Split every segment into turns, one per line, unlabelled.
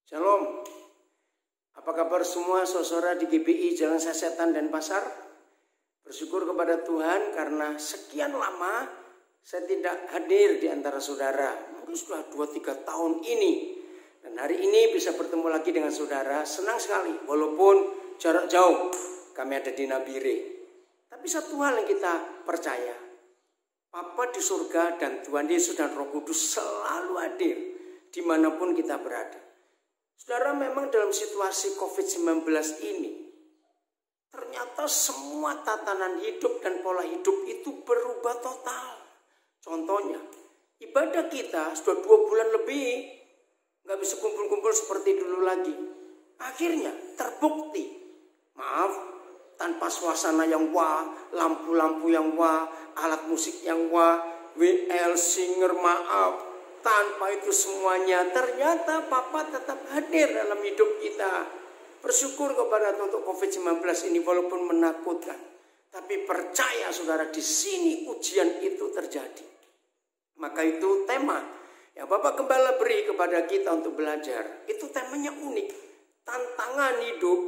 Shalom. Apa kabar semua saudara di GBI Jalan Sasetan dan Pasar? Bersyukur kepada Tuhan karena sekian lama saya tidak hadir di antara saudara. Mungkin sudah 2-3 tahun ini. Dan hari ini bisa bertemu lagi dengan saudara. Senang sekali walaupun jarak jauh. Kami ada di Nabire. Tapi satu hal yang kita percaya. Bapa di surga dan Tuhan Yesus dan Roh Kudus selalu hadir dimanapun kita berada. Saudara, memang dalam situasi COVID-19 ini, ternyata semua tatanan hidup dan pola hidup itu berubah total. Contohnya, ibadah kita sudah 2 bulan lebih, nggak bisa kumpul-kumpul seperti dulu lagi. Akhirnya terbukti, tanpa suasana yang wah, lampu-lampu yang wah, alat musik yang wah, WL, singer, tanpa itu semuanya, ternyata Papa tetap hadir dalam hidup kita. Bersyukur kepada Tuhan untuk COVID-19 ini walaupun menakutkan. Tapi percaya saudara, di sini ujian itu terjadi. Maka itu tema yang Bapak Gembala beri kepada kita untuk belajar. Itu temanya unik. Tantangan hidup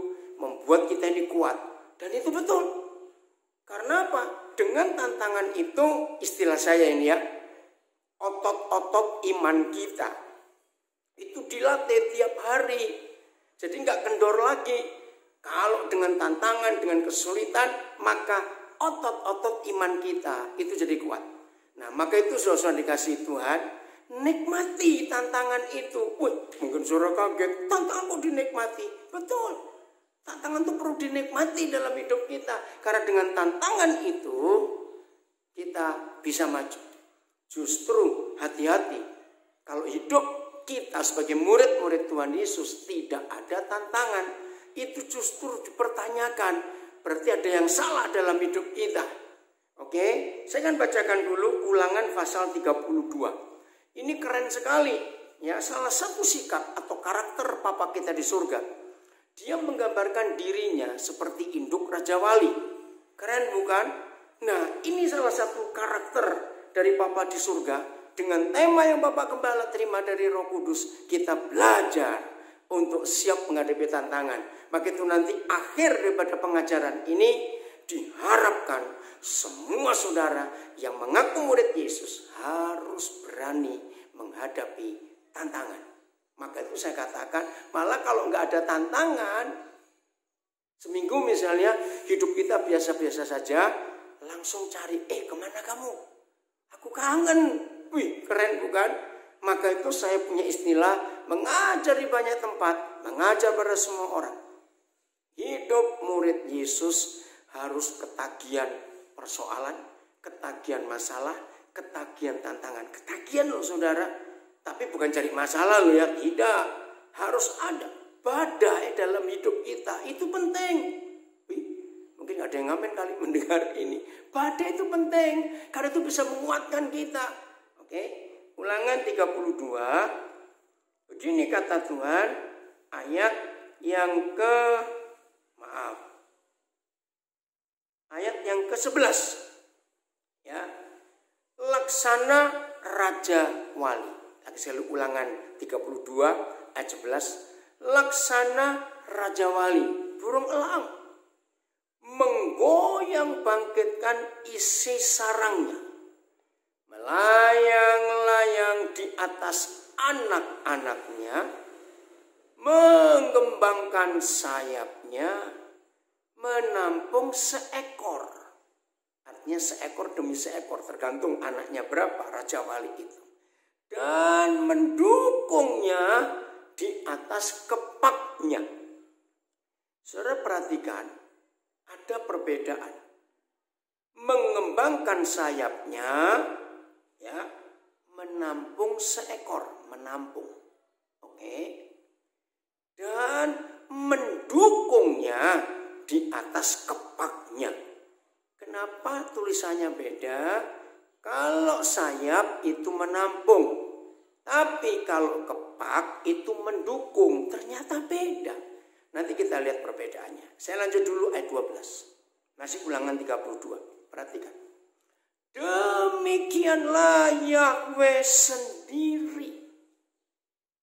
membuat kita ini kuat. Dan itu betul. Karena apa? Dengan tantangan itu, istilah saya ini ya, otot-otot iman kita itu dilatih tiap hari. Jadi nggak kendor lagi. Kalau dengan tantangan, dengan kesulitan, maka otot-otot iman kita itu jadi kuat. Nah, maka itu saudara dikasih Tuhan, nikmati tantangan itu. Mungkin saudara kaget, tantangan kok dinikmati? Betul. Tantangan itu perlu dinikmati dalam hidup kita. Karena dengan tantangan itu kita bisa maju. Justru hati-hati kalau hidup kita sebagai murid-murid Tuhan Yesus tidak ada tantangan, itu justru dipertanyakan. Berarti ada yang salah dalam hidup kita. Oke, saya akan bacakan dulu Ulangan pasal 32. Ini keren sekali. Ya, salah satu sikap atau karakter Papa kita di surga. Dia menggambarkan dirinya seperti induk Raja Wali. Keren bukan? Nah, ini salah satu karakter dari Bapa di surga. Dengan tema yang Bapak Gembala terima dari Roh Kudus, kita belajar untuk siap menghadapi tantangan. Maka itu nanti akhir daripada pengajaran ini, diharapkan semua saudara yang mengaku murid Yesus harus berani menghadapi tantangan. Maka itu saya katakan, malah kalau nggak ada tantangan, seminggu misalnya hidup kita biasa-biasa saja, langsung cari, kemana kamu? Aku kangen. Keren bukan? Maka itu saya punya istilah mengajar di banyak tempat, mengajar pada semua orang. Hidup murid Yesus harus ketagihan persoalan, ketagihan masalah, ketagihan tantangan. Ketagihan loh saudara. Tapi bukan cari masalah loh ya. Tidak. Harus ada badai dalam hidup kita. Itu penting. Mungkin ada yang ngamen kali mendengar ini. Badai itu penting. Karena itu bisa menguatkan kita. Oke. Ulangan 32. Begini kata Tuhan. Ayat yang ke-11. Ya. Laksana Raja Wali. Lagi saya Ulangan 32 ayat 11. Laksana Raja Wali. Burung elang. Menggoyang bangkitkan isi sarangnya, melayang-layang di atas anak-anaknya, mengembangkan sayapnya, menampung seekor. Artinya seekor demi seekor, tergantung anaknya berapa Raja Wali itu. Dan mendukungnya di atas kepaknya. Saudara perhatikan, ada perbedaan. Mengembangkan sayapnya, ya, menampung seekor, menampung. Oke. Dan mendukungnya di atas kepaknya. Kenapa tulisannya beda? Kalau sayap itu menampung, tapi kalau kepak itu mendukung, ternyata beda. Nanti kita lihat perbedaannya. Saya lanjut dulu ayat 12. Masih Ulangan 32. Perhatikan. Demikianlah Yahweh sendiri.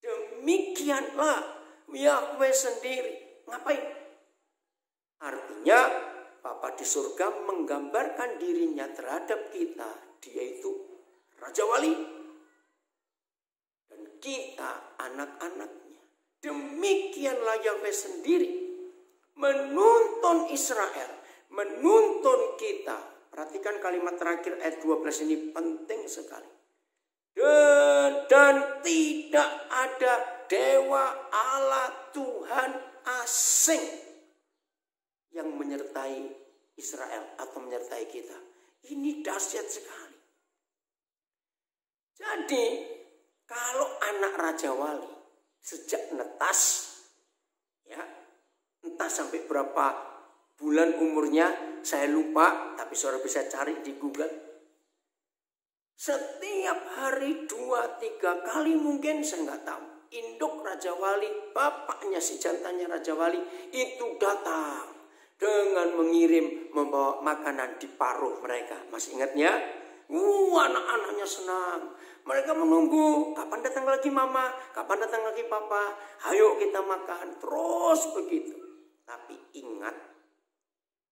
Demikianlah Yahweh sendiri. Ngapain? Artinya Bapa di surga menggambarkan dirinya terhadap kita. Dia itu Raja Wali. Dan kita anak-anaknya. Demikianlah Yahweh sendiri menuntun Israel, menuntun kita. Perhatikan kalimat terakhir ayat 12 ini penting sekali. Dan tidak ada dewa Allah Tuhan asing yang menyertai Israel atau menyertai kita. Ini dahsyat sekali. Jadi kalau anak Raja Wali sejak netas, ya entah sampai berapa bulan umurnya, saya lupa, tapi saudara bisa cari di Google. Setiap hari 2-3 kali mungkin, saya nggak tahu. Induk Raja Wali, bapaknya si jantannya Raja Wali itu datang dengan mengirim membawa makanan di paruh mereka. Masih ingatnya? Anak-anaknya senang. Mereka menunggu, kapan datang lagi mama, kapan datang lagi papa. Ayo kita makan, terus begitu. Tapi ingat,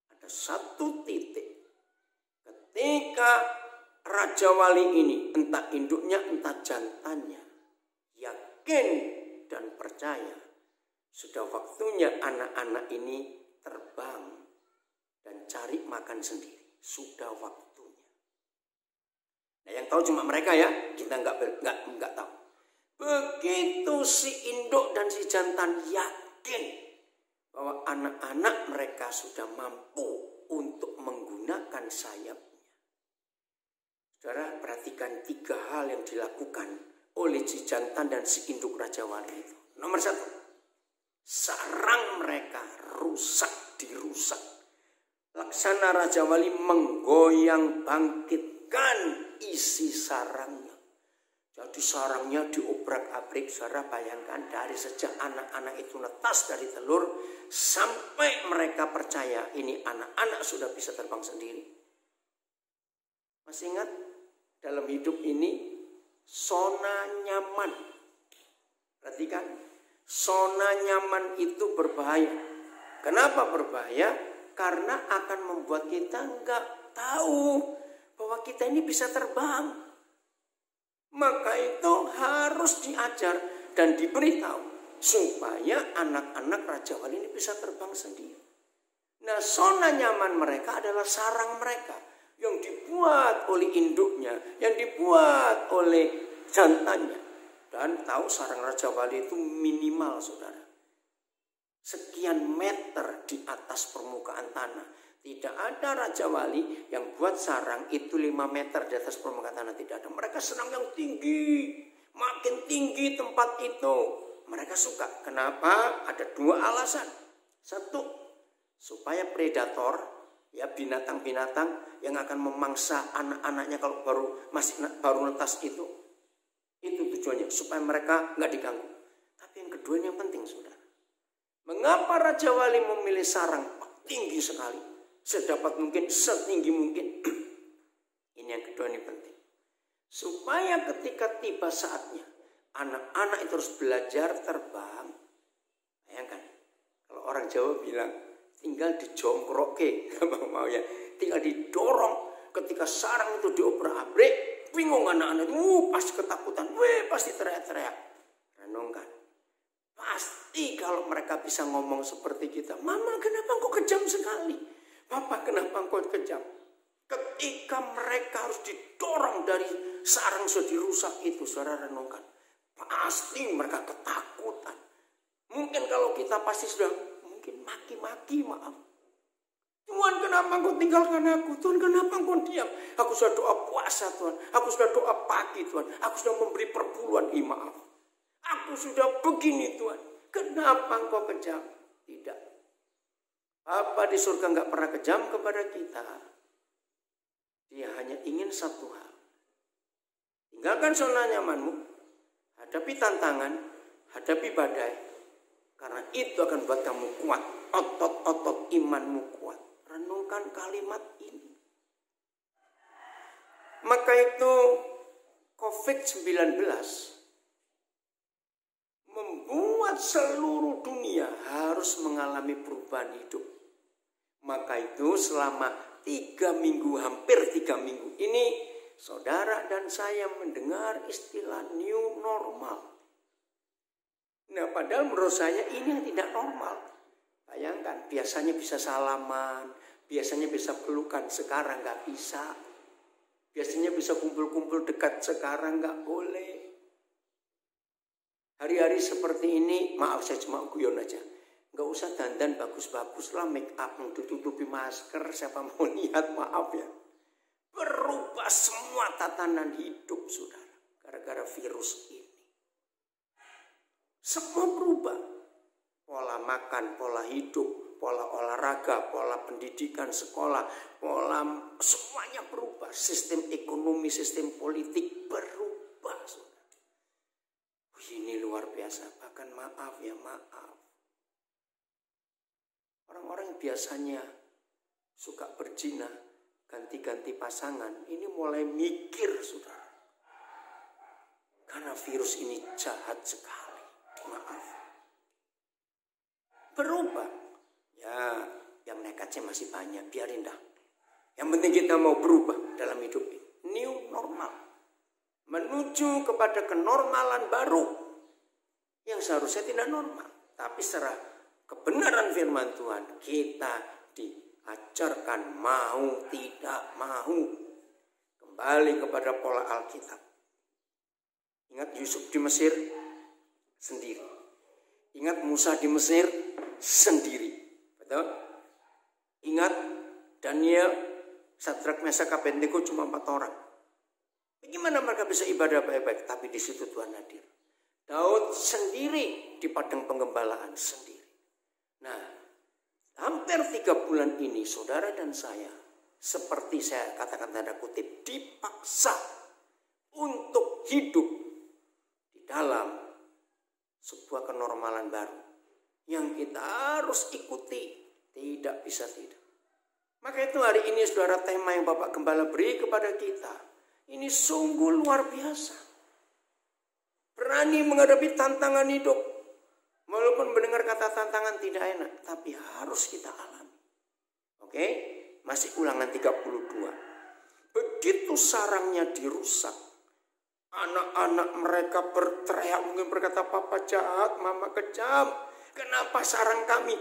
ada satu titik. Ketika Raja Wali ini, entah induknya, entah jantannya, yakin dan percaya, sudah waktunya anak-anak ini terbang dan cari makan sendiri. Sudah waktunya. Nah, yang tahu cuma mereka ya, kita nggak tahu. Begitu si induk dan si jantan yakin bahwa anak-anak mereka sudah mampu untuk menggunakan sayapnya. Saudara, perhatikan 3 hal yang dilakukan oleh si jantan dan si induk Raja Wali itu. Nomor 1, sarang mereka dirusak. Laksana Raja Wali menggoyang bangkitkan isi sarangnya. Jadi sarangnya diobrak-abrik. Saudara bayangkan dari sejak anak-anak itu netas dari telur sampai mereka percaya ini anak-anak sudah bisa terbang sendiri. Masih ingat? Dalam hidup ini zona nyaman. Perhatikan, zona nyaman itu berbahaya. Kenapa berbahaya? Karena akan membuat kita nggak tahu bahwa kita ini bisa terbang. Maka itu harus diajar dan diberitahu supaya anak-anak Raja Wali ini bisa terbang sendiri. Nah, zona nyaman mereka adalah sarang mereka yang dibuat oleh induknya, yang dibuat oleh jantannya. Dan tahu sarang Raja Wali itu minimal, saudara, sekian meter di atas permukaan tanah. Tidak ada Raja Wali yang buat sarang itu 5 meter di atas permukaan tanah. Tidak ada. Mereka senang yang tinggi. Makin tinggi tempat itu, mereka suka. Kenapa? Ada 2 alasan. 1, supaya predator, ya binatang-binatang yang akan memangsa anak-anaknya kalau baru netas itu tujuannya, supaya mereka nggak diganggu. Tapi yang kedua yang penting, saudara. Mengapa Raja Wali memilih sarang tinggi sekali? Sedapat mungkin, setinggi mungkin. Ini yang kedua ini penting. Supaya ketika tiba saatnya, anak-anak itu harus belajar terbang. Bayangkan, kalau orang Jawa bilang, tinggal dijongkroke, mau ya, tinggal didorong. Ketika sarang itu diobrak-abrik, bingung anak-anak itu, pasti ketakutan, pasti teriak-teriak. Renungkan, pasti kalau mereka bisa ngomong seperti kita, Mama kenapa engkau kejam sekali? Papa kenapa engkau kejam? Ketika mereka harus didorong dari sarang sudah dirusak itu, saudara renungkan, pasti mereka ketakutan. Mungkin kalau kita pasti sudah mungkin maki-maki, maaf. Tuhan kenapa engkau tinggalkan aku? Tuhan kenapa engkau diam? Aku sudah doa puasa Tuhan. Aku sudah doa pagi Tuhan. Aku sudah memberi perpuluhan, maaf. Aku sudah begini Tuhan. Kenapa engkau kejam? Tidak. Bapa di surga nggak pernah kejam kepada kita. Dia hanya ingin satu hal. Tinggalkan zona nyamanmu. Hadapi tantangan. Hadapi badai. Karena itu akan buat kamu kuat. Otot-otot imanmu kuat. Renungkan kalimat ini. Maka itu COVID-19 membuat umat seluruh dunia harus mengalami perubahan hidup. Maka itu selama 3 minggu, hampir 3 minggu ini, saudara dan saya mendengar istilah new normal. Nah, padahal menurut saya ini yang tidak normal. Bayangkan, biasanya bisa salaman, biasanya bisa pelukan, sekarang nggak bisa. Biasanya bisa kumpul-kumpul dekat, sekarang nggak boleh. Hari-hari seperti ini, maaf saya cuma guyon aja. Nggak usah dandan bagus-bagus lah, make up, tutupi masker, siapa mau lihat, maaf ya. Berubah semua tatanan hidup, saudara, gara-gara virus ini. Semua berubah. Pola makan, pola hidup, pola olahraga, pola pendidikan, sekolah, pola semuanya berubah. Sistem ekonomi, sistem politik berubah, saudara. Ini luar biasa. Bahkan maaf ya, maaf. Orang-orang yang biasanya suka berzina, ganti-ganti pasangan, ini mulai mikir, saudara. Karena virus ini jahat sekali. Maaf. Berubah. Ya, yang nekatnya masih banyak, biarin dah. Yang penting kita mau berubah dalam hidup ini. New normal. Menuju kepada kenormalan baru. Yang seharusnya tidak normal. Tapi secara kebenaran firman Tuhan, kita diajarkan mau tidak mau. Kembali kepada pola Alkitab. Ingat Yusuf di Mesir sendiri. Ingat Musa di Mesir sendiri. Betul? Ingat Daniel, Sadrak, Mesak, Abednego cuma 4 orang. Bagaimana mereka bisa ibadah baik-baik? Tapi di situ Tuhan hadir. Daud sendiri di padang penggembalaan sendiri. Nah, hampir 3 bulan ini saudara dan saya, seperti saya katakan tanda kutip, dipaksa untuk hidup di dalam sebuah kenormalan baru yang kita harus ikuti, tidak bisa tidak. Maka itu hari ini saudara, tema yang Bapak Gembala beri kepada kita ini sungguh luar biasa. Berani menghadapi tantangan hidup, walaupun mendengar kata tantangan tidak enak, tapi harus kita alami. Oke, masih ulangan 32. Begitu sarangnya dirusak, anak-anak mereka berteriak, mungkin berkata, papa jahat, mama kejam. Kenapa sarang kami,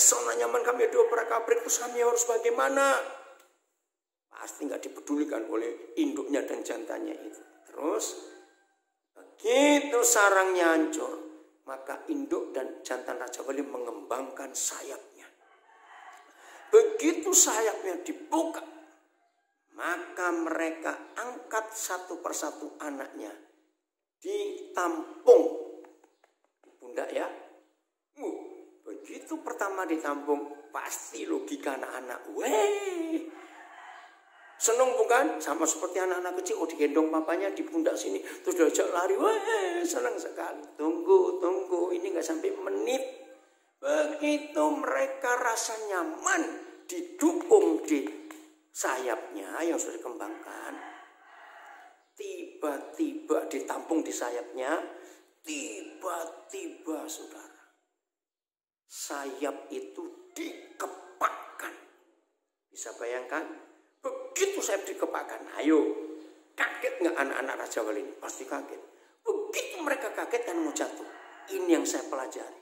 zona nyaman kami diobrak-abrik, terus kami harus bagaimana? Pasti nggak dipedulikan oleh induknya dan jantannya itu. Terus, begitu sarangnya hancur, maka induk dan jantan Raja Wali mengembangkan sayapnya. Begitu sayapnya dibuka, maka mereka angkat satu persatu anaknya, ditampung di pundak ya. Begitu pertama ditampung, pasti logika anak-anak, weh, seneng bukan? Sama seperti anak-anak kecil, digendong papanya di pundak sini, terus diajak lari, weh, senang sekali. Tunggu, ini nggak sampai menit. Begitu mereka rasa nyaman, didukung di sayapnya yang sudah dikembangkan, tiba-tiba ditampung di sayapnya, tiba-tiba saudara, sayap itu dikepakkan. Bisa bayangkan? Begitu sayap dikepakkan, ayo, kaget nggak anak-anak Raja Wali ini? Pasti kaget. Begitu mereka kaget dan mau jatuh, ini yang saya pelajari.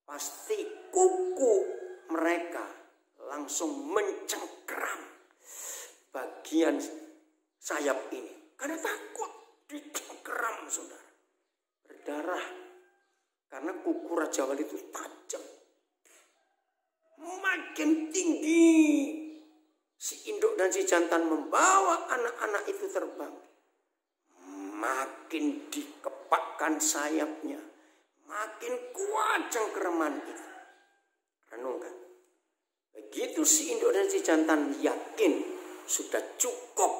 Pasti kuku mereka langsung mencengkeram bagian sayap ini. Karena takut dicengkeram, saudara. Berdarah. Karena kuku Raja Wali itu tajam. Makin tinggi si induk dan si jantan membawa anak-anak itu terbang. Makin dikepakkan sayapnya. Makin kuat cengkeraman itu. Renungkan. Begitu si induk dan si jantan yakin sudah cukup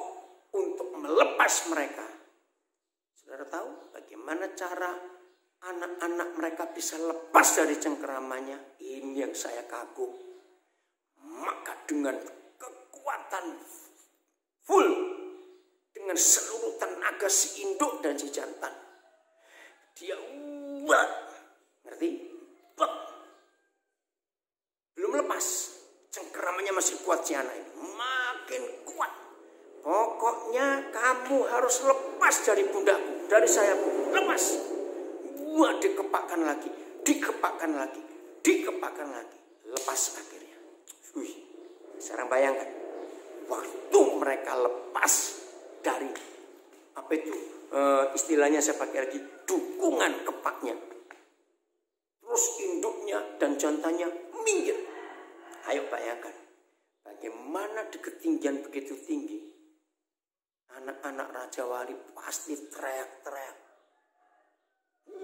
untuk melepas mereka. Saudara tahu bagaimana cara anak-anak mereka bisa lepas dari cengkeramannya? Ini yang saya kagum. Maka dengan kekuatan full, dengan seluruh tenaga si induk dan si jantan, dia Berarti belum lepas. Cengkeramannya masih kuat si anak ini. Makin kuat. Pokoknya kamu harus lepas dari pundakku, dari sayapku. Lepas. Wah, dikepakkan lagi. Dikepakkan lagi. Dikepakkan lagi. Lepas akhirnya. Wih, sekarang bayangkan. Waktu mereka lepas dari apa itu istilahnya saya pakai lagi, dukungan kepaknya. Terus induknya dan jantannya minggir. Ayo bayangkan. Bagaimana di ketinggian begitu tinggi. Anak-anak Raja Wali pasti teriak-teriak.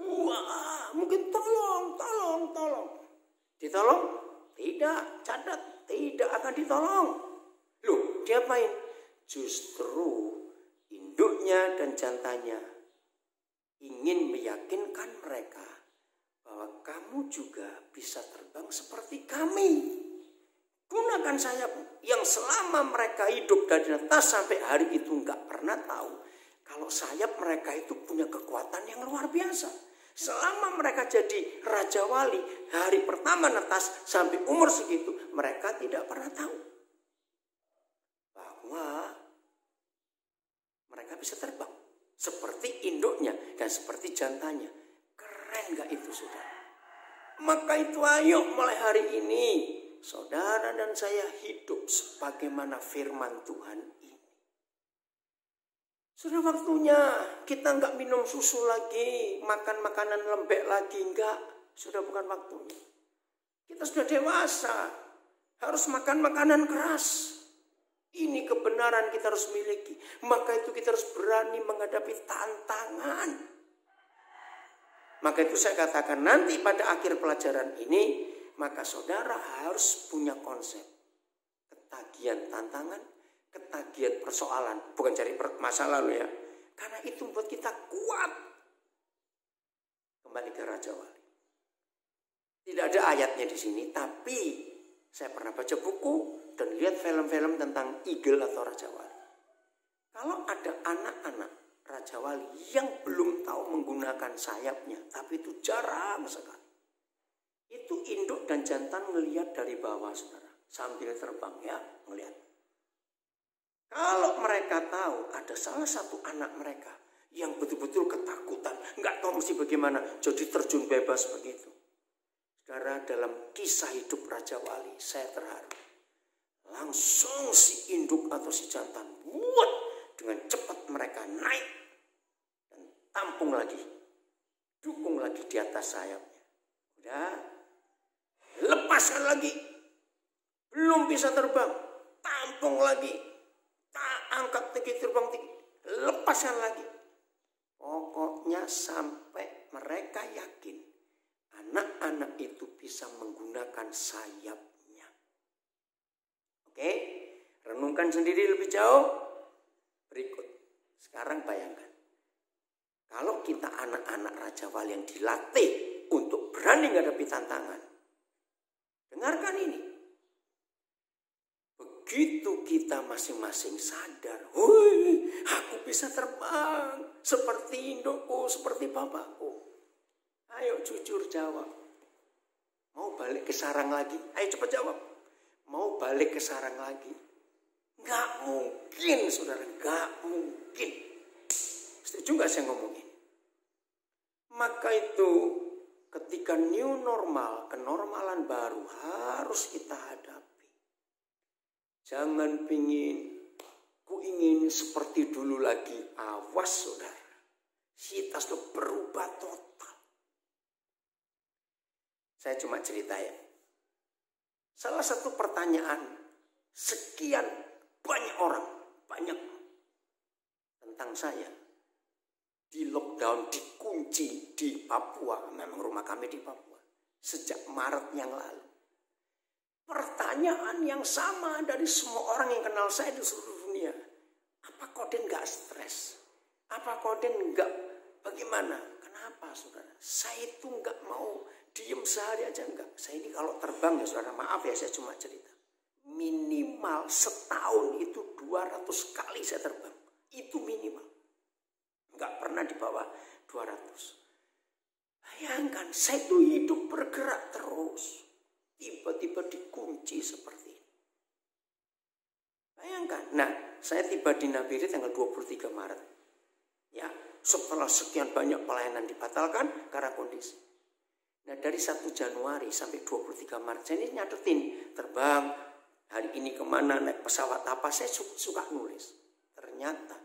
Wah, mungkin tolong. Ditolong? Tidak, catat, tidak akan ditolong. Loh, diapain? Justru induknya dan jantannya ingin meyakinkan mereka bahwa kamu juga bisa terbang seperti kami. Gunakan sayap yang selama mereka hidup dari atas sampai hari itu nggak pernah tahu kalau sayap mereka itu punya kekuatan yang luar biasa. Selama mereka jadi Raja Wali hari pertama netas sampai umur segitu, mereka tidak pernah tahu bahwa mereka bisa terbang seperti induknya dan seperti jantannya. Keren gak itu, saudara? Maka itu ayo mulai hari ini saudara dan saya hidup sebagaimana firman Tuhan ini. Sudah waktunya kita nggak minum susu lagi, makan makanan lembek lagi, enggak. Sudah bukan waktunya. Kita sudah dewasa, harus makan makanan keras. Ini kebenaran kita harus miliki. Maka itu kita harus berani menghadapi tantangan. Maka itu saya katakan nanti pada akhir pelajaran ini, maka saudara harus punya konsep. Ketagihan tantangan, ketagihan persoalan. Bukan cari masalah loh ya. Karena itu membuat kita kuat. Kembali ke Raja Wali. Tidak ada ayatnya di sini, tapi saya pernah baca buku dan lihat film-film tentang Eagle atau Raja Wali. Kalau ada anak-anak Raja Wali yang belum tahu menggunakan sayapnya, tapi itu jarang sekali. Itu induk dan jantan melihat dari bawah, saudara, sambil terbang ya, melihat. Kalau mereka tahu ada salah satu anak mereka yang betul-betul ketakutan, nggak tahu mesti bagaimana, jadi terjun bebas begitu. Saudara, dalam kisah hidup Raja Wali, saya terharu. Langsung si induk atau si jantan buat dengan cepat mereka naik dan tampung lagi, dukung lagi di atas sayapnya. Udah, lepaskan lagi, belum bisa terbang, tampung lagi, angkat tinggi, terbang tinggi, lepaskan lagi. Pokoknya sampai mereka yakin anak-anak itu bisa menggunakan sayapnya. Oke, renungkan sendiri lebih jauh. Berikut, sekarang bayangkan. Kalau kita anak-anak Raja Wali yang dilatih untuk berani menghadapi tantangan. Dengarkan ini. Begitu kita masing-masing sadar, wih, aku bisa terbang seperti indukku, seperti bapakku. Ayo jujur jawab. Mau balik ke sarang lagi? Ayo cepat jawab. Mau balik ke sarang lagi? Gak mungkin, saudara. Gak mungkin. Setuju gak saya ngomongin? Maka itu ketika new normal, kenormalan baru harus kita hadapi. Jangan ku ingin seperti dulu lagi. Awas, saudara. Kita sudah berubah total. Saya cuma cerita ya. Salah satu pertanyaan sekian banyak orang, banyak tentang saya. Di lockdown, dikunci di Papua. Memang rumah kami di Papua. Sejak Maret yang lalu. Pertanyaan yang sama dari semua orang yang kenal saya di seluruh dunia. Apa Koden gak stres? Apa Koden gak bagaimana? Kenapa, saudara? Saya itu gak mau diem sehari aja enggak. Saya ini kalau terbang ya saudara, maaf ya saya cuma cerita. Minimal setahun itu 200 kali saya terbang. Itu minimal. Enggak pernah di bawah 200. Bayangkan, saya itu hidup bergerak terus. Tiba-tiba dikunci seperti ini. Bayangkan. Nah, saya tiba di Nabire tanggal 23 Maret. Ya, setelah sekian banyak pelayanan dibatalkan karena kondisi. Nah, dari 1 Januari sampai 23 Maret, saya ini nyatetin terbang, hari ini kemana, naik pesawat apa, saya suka nulis. Ternyata,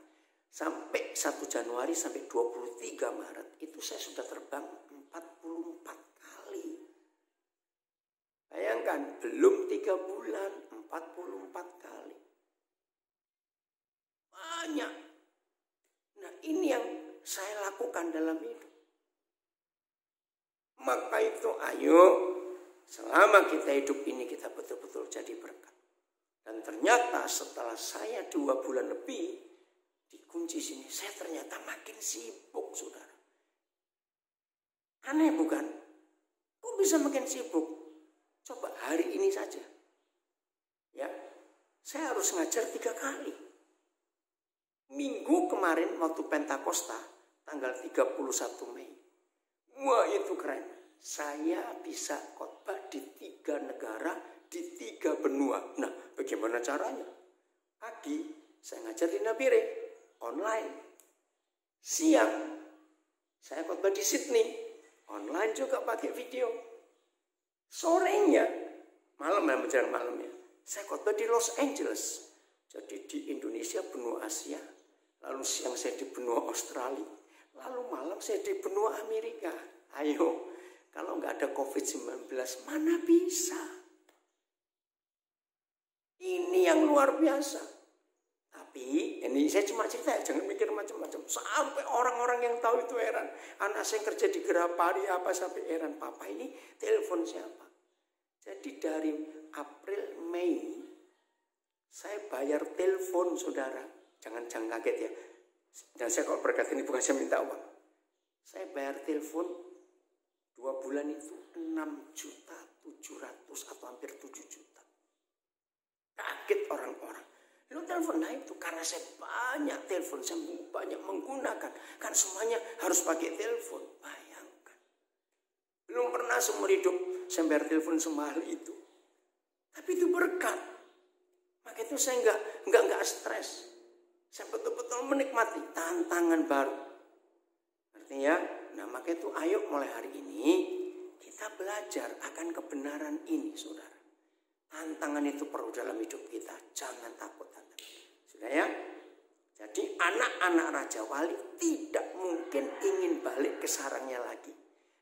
sampai 1 Januari sampai 23 Maret, itu saya sudah terbang 44 kali. Bayangkan, belum 3 bulan, 44 kali. Banyak. Nah, ini yang saya lakukan dalam hidup. Maka itu ayo, selama kita hidup ini kita betul-betul jadi berkat. Dan ternyata setelah saya 2 bulan lebih dikunci sini, saya ternyata makin sibuk, saudara. Aneh bukan? Kok bisa makin sibuk? Coba hari ini saja. Ya, saya harus ngajar 3 kali. Minggu kemarin waktu Pentakosta, tanggal 31 Mei. Wah, itu keren. Saya bisa khotbah di 3 negara, di 3 benua. Nah, bagaimana caranya? Pagi, saya ngajar di Nabire, online. Siang, saya khotbah di Sydney, online juga pakai video. Sorenya, malam ya, menjelang malamnya, saya khotbah di Los Angeles. Jadi di Indonesia, benua Asia. Lalu siang saya di benua Australia. Lalu malam saya di benua Amerika. Ayo, kalau nggak ada COVID-19, mana bisa? Ini yang luar biasa. Tapi, ini saya cuma cerita, jangan mikir macam-macam. Sampai orang-orang yang tahu itu heran. Anak saya kerja di Gerapari apa sampai heran. Papa ini telepon siapa? Jadi dari April, Mei, saya bayar telepon, saudara. Jangan kaget ya. Dan saya kalau berkat ini bukan saya minta uang. Saya bayar telepon 2 bulan itu 6.700.000 atau hampir 7 juta. Kaget orang-orang. Lu telepon, nah itu karena saya banyak telepon, saya banyak menggunakan. Kan semuanya harus pakai telepon. Bayangkan. Belum pernah seumur hidup saya bayar telepon semahal itu. Tapi itu berkat. Maka itu saya enggak stres. Saya betul-betul menikmati tantangan baru. Artinya, nah maka itu ayo mulai hari ini kita belajar akan kebenaran ini, saudara. Tantangan itu perlu dalam hidup kita. Jangan takut. Sudah ya? Jadi anak-anak Raja Wali tidak mungkin ingin balik ke sarangnya lagi.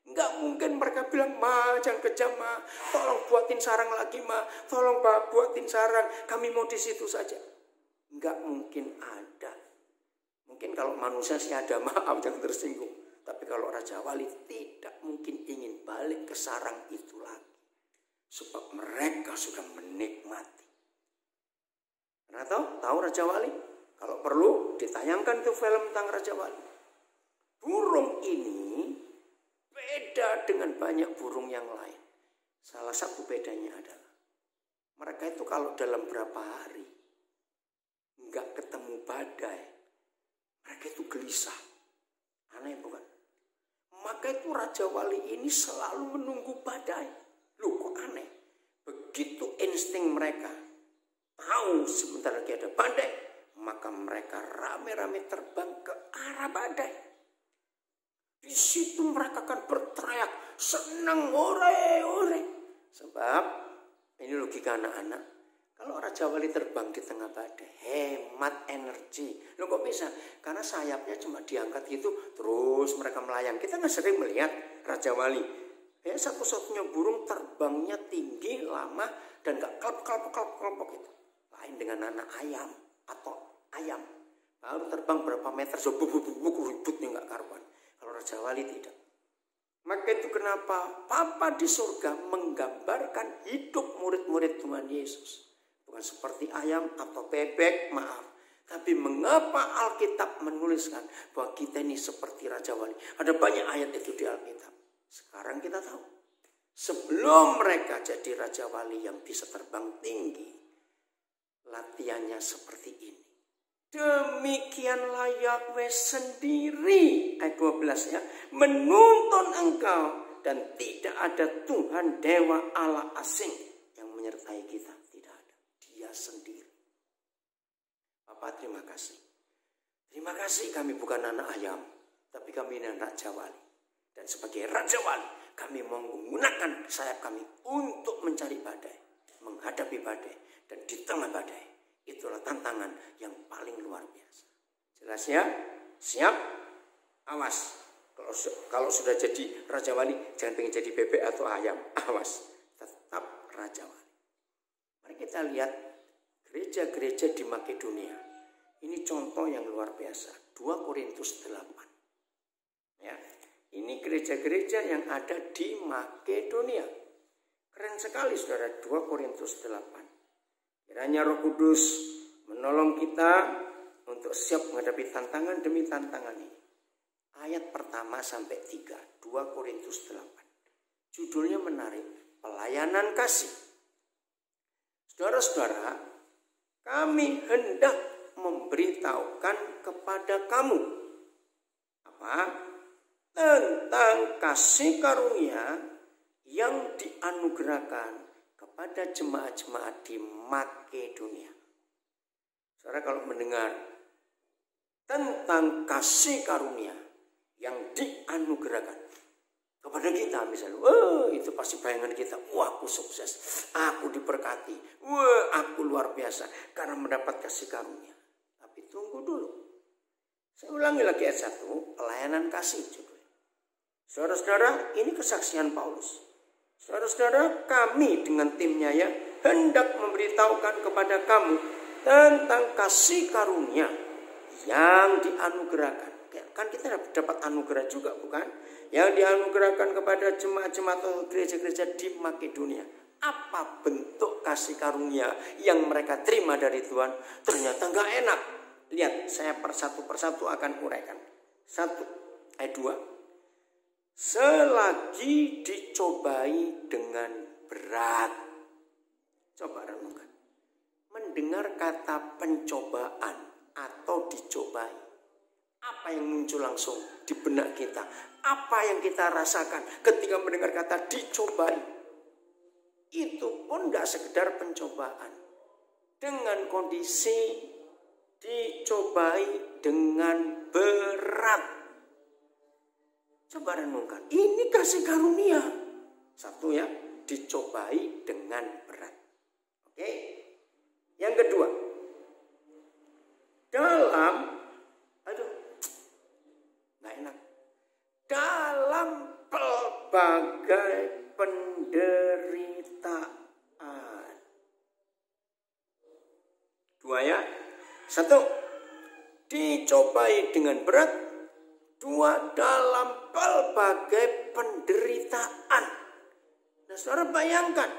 Enggak mungkin mereka bilang, Ma jangan kejam Ma. Tolong buatin sarang lagi Ma. Tolong Pak buatin sarang. Kami mau di situ saja. Enggak mungkin ada. Mungkin kalau manusia sih ada, maaf jangan tersinggung. Tapi kalau Raja Wali tidak mungkin ingin balik ke sarang itu lagi. Sebab mereka sudah menikmati. Pernah tahu Raja Wali? Kalau perlu ditayangkan tuh film tentang Raja Wali. Burung ini beda dengan banyak burung yang lain. Salah satu bedanya adalah mereka itu kalau dalam berapa hari nggak ketemu badai, mereka itu gelisah. Aneh bukan? Maka itu Raja Wali ini selalu menunggu badai. Loh kok aneh? Begitu insting mereka tahu sebentar lagi ada badai, maka mereka rame-rame terbang ke arah badai. Di situ mereka akan berteriak senang, ore. Sebab ini logika anak-anak. Kalau Raja Wali terbang di tengah badai, hemat energi. Loh kok bisa? Karena sayapnya cuma diangkat gitu, terus mereka melayang. Kita nggak sering melihat Raja Wali. Ya, satu-satunya burung terbangnya tinggi, lama, dan nggak kelop itu. Lain dengan anak ayam atau ayam. Baru terbang berapa meter, so bubuk ributnya nggak karuan. Kalau Raja Wali tidak. Maka itu kenapa Papa di surga menggambarkan hidup murid-murid Tuhan Yesus. Bukan seperti ayam atau bebek, maaf. Tapi mengapa Alkitab menuliskan bahwa kita ini seperti Raja Wali? Ada banyak ayat itu di Alkitab. Sekarang kita tahu. Sebelum mereka jadi Raja Wali yang bisa terbang tinggi, latihannya seperti ini. Demikianlah Yahweh sendiri, ayat 12 ya, menuntun engkau dan tidak ada Tuhan dewa Allah asing yang menyertai kita. Tidak ada. Dia sendiri. Bapak terima kasih. Terima kasih kami bukan anak ayam, tapi kami ini anak Jawali. Dan sebagai Raja Wali, kami menggunakan sayap kami untuk mencari badai, menghadapi badai, dan di tengah badai. Itulah tantangan yang paling luar biasa. Jelas ya? Siap? Awas. Kalau sudah jadi Raja Wali, jangan pengen jadi bebek atau ayam. Awas. Tetap Raja Wali. Mari kita lihat gereja-gereja di Makedonia. Ini contoh yang luar biasa. 2 Korintus 8. Ya. Ini gereja-gereja yang ada di Makedonia. Keren sekali saudara, 2 Korintus 8. Kiranya Roh Kudus menolong kita untuk siap menghadapi tantangan demi tantangan ini. Ayat pertama sampai 3, 2 Korintus 8. Judulnya menarik, pelayanan kasih. Saudara-saudara, kami hendak memberitahukan kepada kamu apa? Tentang kasih karunia yang dianugerahkan kepada jemaat-jemaat di Makedonia. Saudara kalau mendengar tentang kasih karunia yang dianugerahkan kepada kita misalnya, itu pasti bayangan kita, wah aku sukses, aku diberkati, wah aku luar biasa karena mendapat kasih karunia. Tapi tunggu dulu. Saya ulangi lagi ayat 1, pelayanan kasih judul. Saudara-saudara, ini kesaksian Paulus. Saudara-saudara, kami dengan timnya ya hendak memberitahukan kepada kamu tentang kasih karunia yang dianugerahkan. Kan kita dapat anugerah juga bukan? Yang dianugerahkan kepada jemaat-jemaat atau gereja-gereja di Makedonia. Apa bentuk kasih karunia yang mereka terima dari Tuhan? Ternyata nggak enak. Lihat, saya persatu akan uraikan. 1, ayat 2. Selagi dicobai dengan berat. Coba renungkan. Mendengar kata pencobaan atau dicobai. Apa yang muncul langsung di benak kita? Apa yang kita rasakan ketika mendengar kata dicobai? Itu pun gak sekedar pencobaan. Dengan kondisi dicobai dengan berat. Coba renungkan, ini kasih karunia. 1 ya, dicobai dengan berat. Oke. Yang kedua, dalam pelbagai penderitaan. 2 ya. 1, dicobai dengan berat. 2, dalam pelbagai penderitaan. Nah, saudara bayangkan.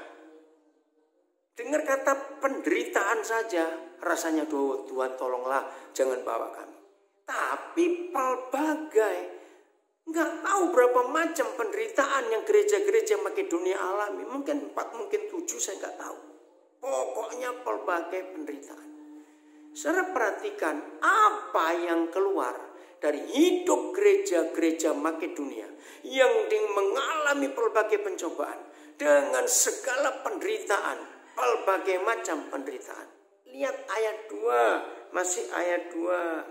Dengar kata penderitaan saja. Rasanya, Tuhan tolonglah. Jangan bawa kami. Tapi pelbagai. Nggak tahu berapa macam penderitaan yang gereja-gereja Makedonia alami. Mungkin 4, mungkin 7, saya nggak tahu. Pokoknya pelbagai penderitaan. Saudara perhatikan apa yang keluar dari hidup gereja-gereja Makedonia yang mengalami pelbagai pencobaan dengan segala penderitaan, pelbagai macam penderitaan. Lihat ayat 2, masih ayat 2.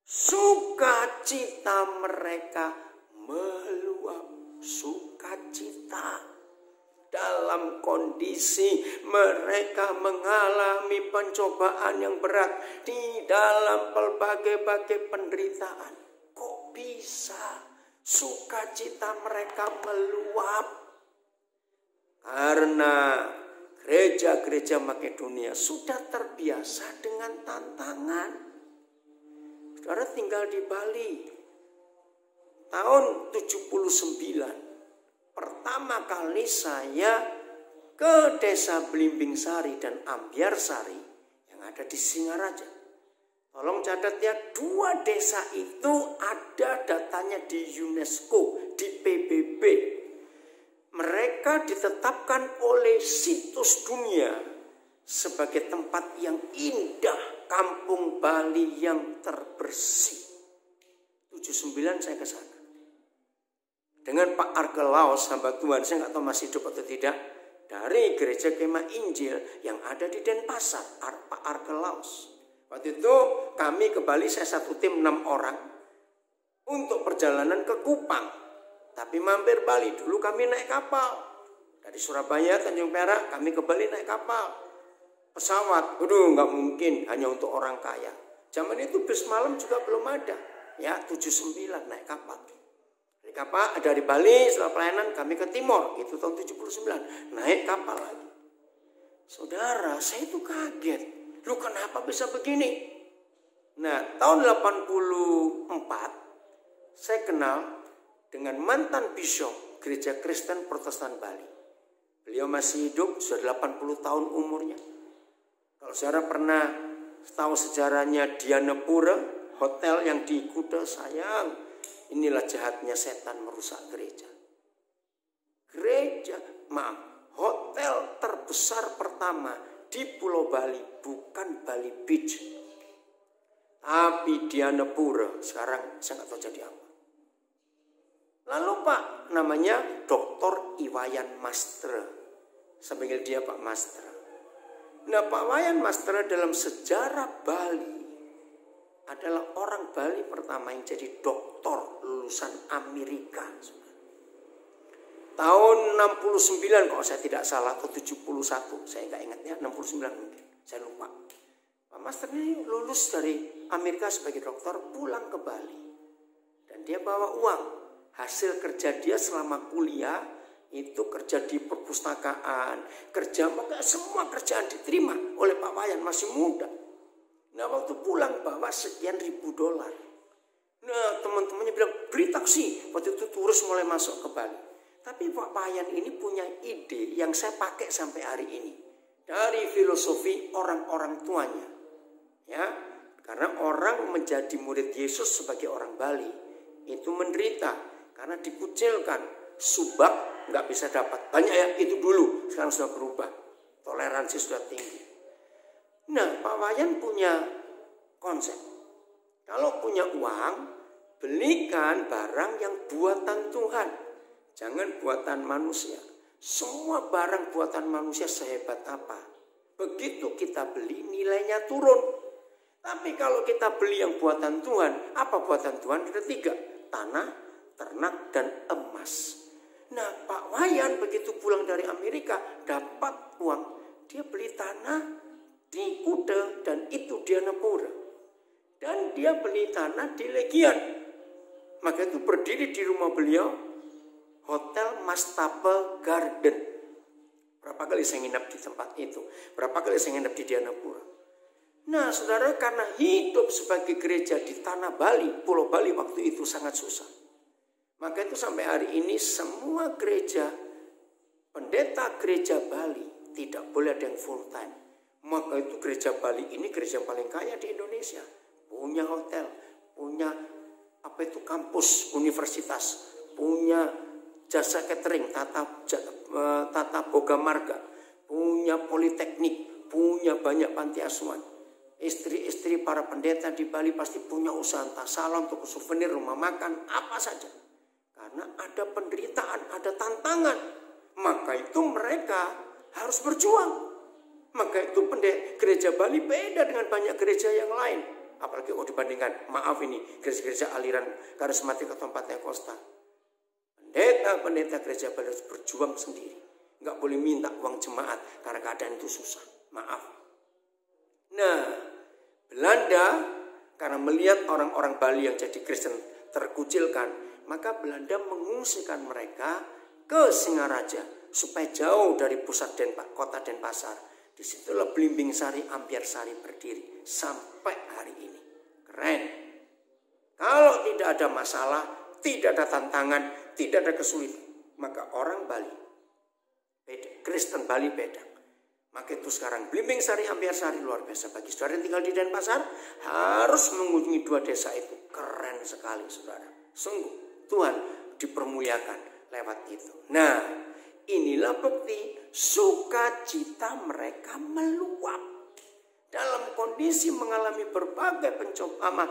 Sukacita mereka meluap, sukacita. Dalam kondisi mereka mengalami pencobaan yang berat di dalam pelbagai penderitaan. Kok bisa sukacita mereka meluap? Karena gereja-gereja Makedonia sudah terbiasa dengan tantangan. Saudara tinggal di Bali tahun 79. Pertama kali saya ke desa Blimbing Sari dan Ambiar Sari yang ada di Singaraja. Tolong catat ya, 2 desa itu ada datanya di UNESCO, di PBB. Mereka ditetapkan oleh Situs Dunia sebagai tempat yang indah, kampung Bali yang terbersih. 79 saya ke sana. dengan Pak Arkelaus, hamba Tuhan, saya nggak tahu masih hidup atau tidak, dari gereja Kemah Injil yang ada di Denpasar, Pak Arkelaus. Waktu itu kami ke Bali, saya satu tim 6 orang untuk perjalanan ke Kupang. Tapi mampir Bali, dulu kami naik kapal. Dari Surabaya, Tanjung Perak, kami ke Bali naik kapal. Pesawat, waduh nggak mungkin, hanya untuk orang kaya. Zaman itu bis malam juga belum ada. Ya, 79 naik kapal. Dari Bali setelah pelayanan kami ke Timor, itu tahun 79, naik kapal lagi. Saudara, saya itu kaget. Lu kenapa bisa begini? Nah, tahun 84 saya kenal dengan mantan bishop Gereja Kristen Protestan Bali. Beliau masih hidup, sudah 80 tahun umurnya. Kalau saudara pernah tahu sejarahnya Dianapura, hotel yang di Kuta, sayang, inilah jahatnya setan merusak gereja. Hotel terbesar pertama di Pulau Bali bukan Bali Beach, tapi Dianapura. Sekarang saya nggak tahu jadi apa. Lalu Pak, namanya Dr. Iwayan Mastra. Saya panggil dia Pak Mastra. Nah, Pak Wayan Mastra dalam sejarah Bali adalah orang Bali pertama yang jadi doktor lulusan Amerika. Tahun 69 kalau saya tidak salah, atau 71, saya nggak ingat ya, 69 mungkin, saya lupa. Pak Master ini lulus dari Amerika sebagai dokter, pulang ke Bali. Dan dia bawa uang. Hasil kerja dia selama kuliah, itu kerja di perpustakaan, maka semua kerjaan diterima oleh Pak Wayan, masih muda. Nah, waktu pulang bawa sekian ribu dolar. Nah, teman-temannya bilang, beli taksi. Waktu itu turis mulai masuk ke Bali. Tapi Pak Wayan ini punya ide yang saya pakai sampai hari ini. Dari filosofi orang-orang tuanya. Ya, karena orang menjadi murid Yesus sebagai orang Bali itu menderita. Karena dikucilkan, subak nggak bisa dapat. Banyak ya, itu dulu, sekarang sudah berubah. Toleransi sudah tinggi. Nah, Pak Wayan punya konsep. Kalau punya uang, belikan barang yang buatan Tuhan. Jangan buatan manusia. Semua barang buatan manusia sehebat apa, begitu kita beli nilainya turun. Tapi kalau kita beli yang buatan Tuhan, apa buatan Tuhan? Ada 3, tanah, ternak, dan emas. Nah, Pak Wayan begitu pulang dari Amerika, dapat uang, dia beli tanah di Kuta dan itu Dianapura. Dan dia beli tanah di Legian. Maka itu berdiri di rumah beliau Hotel Mastapel Garden. Berapa kali saya nginap di tempat itu, berapa kali saya nginap di Dianapura. Nah, saudara, karena hidup sebagai gereja di tanah Bali, Pulau Bali waktu itu sangat susah. Maka itu sampai hari ini semua gereja, pendeta gereja Bali tidak boleh ada yang full time. Maka itu gereja Bali ini gereja yang paling kaya di Indonesia. Punya hotel, punya kampus, universitas, punya jasa catering, tata boga marga, punya politeknik, punya banyak panti asuhan. Istri-istri para pendeta di Bali pasti punya usaha entah salon, toko souvenir, rumah makan, apa saja. Karena ada penderitaan, ada tantangan. Maka itu mereka harus berjuang. Maka itu gereja Bali beda dengan banyak gereja yang lain. Apalagi kalau dibandingkan, maaf ini, gereja-gereja aliran karismatik atau Pentakosta. Pendeta gereja Bali harus berjuang sendiri. Nggak boleh minta uang jemaat karena keadaan itu susah. Maaf. Nah, Belanda karena melihat orang-orang Bali yang jadi Kristen terkucilkan, maka Belanda mengungsikan mereka ke Singaraja supaya jauh dari pusat kota Denpasar. Disitulah Blimbing Sari, Ampiar Sari berdiri sampai hari ini. Keren. Kalau tidak ada masalah, tidak ada tantangan, tidak ada kesulitan, maka orang Bali beda, Kristen Bali beda. Maka itu sekarang Blimbing Sari, Ampiar Sari luar biasa. Bagi saudara yang tinggal di Denpasar, harus mengunjungi 2 desa itu. Keren sekali, saudara. Sungguh Tuhan dipermuliakan lewat itu. Nah, inilah bukti sukacita mereka meluap. Dalam kondisi mengalami berbagai pencobaan,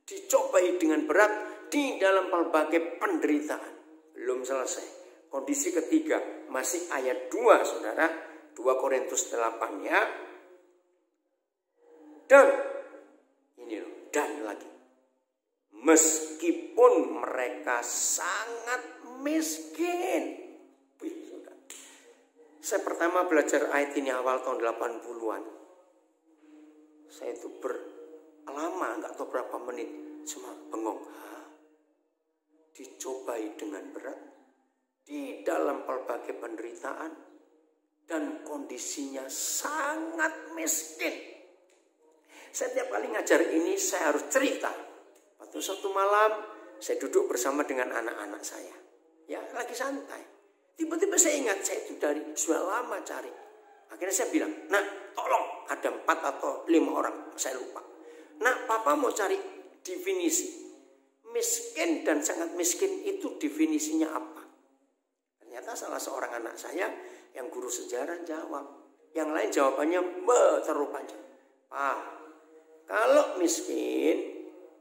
dicobai dengan berat, di dalam berbagai penderitaan. Belum selesai. Kondisi ketiga, masih ayat 2 saudara. 2 Korintus 8 ya. Dan, ini loh, dan lagi. Meskipun mereka sangat miskin. Wih, saudara. Saya pertama belajar ayat ini awal tahun 80-an. Saya itu lama, nggak tahu berapa menit. Cuma bengong. Dicobai dengan berat. Di dalam berbagai penderitaan. Dan kondisinya sangat miskin. Setiap kali ngajar ini saya harus cerita. Waktu suatu malam saya duduk bersama dengan anak-anak saya. Ya lagi santai. Tiba-tiba saya ingat saya itu sudah lama cari. Akhirnya saya bilang, "Nak, tolong, ada 4 atau 5 orang, saya lupa. Nak, papa mau cari definisi. Miskin dan sangat miskin itu definisinya apa?" Ternyata salah seorang anak saya yang guru sejarah jawab. Yang lain jawabannya terlalu panjang. Pak, kalau miskin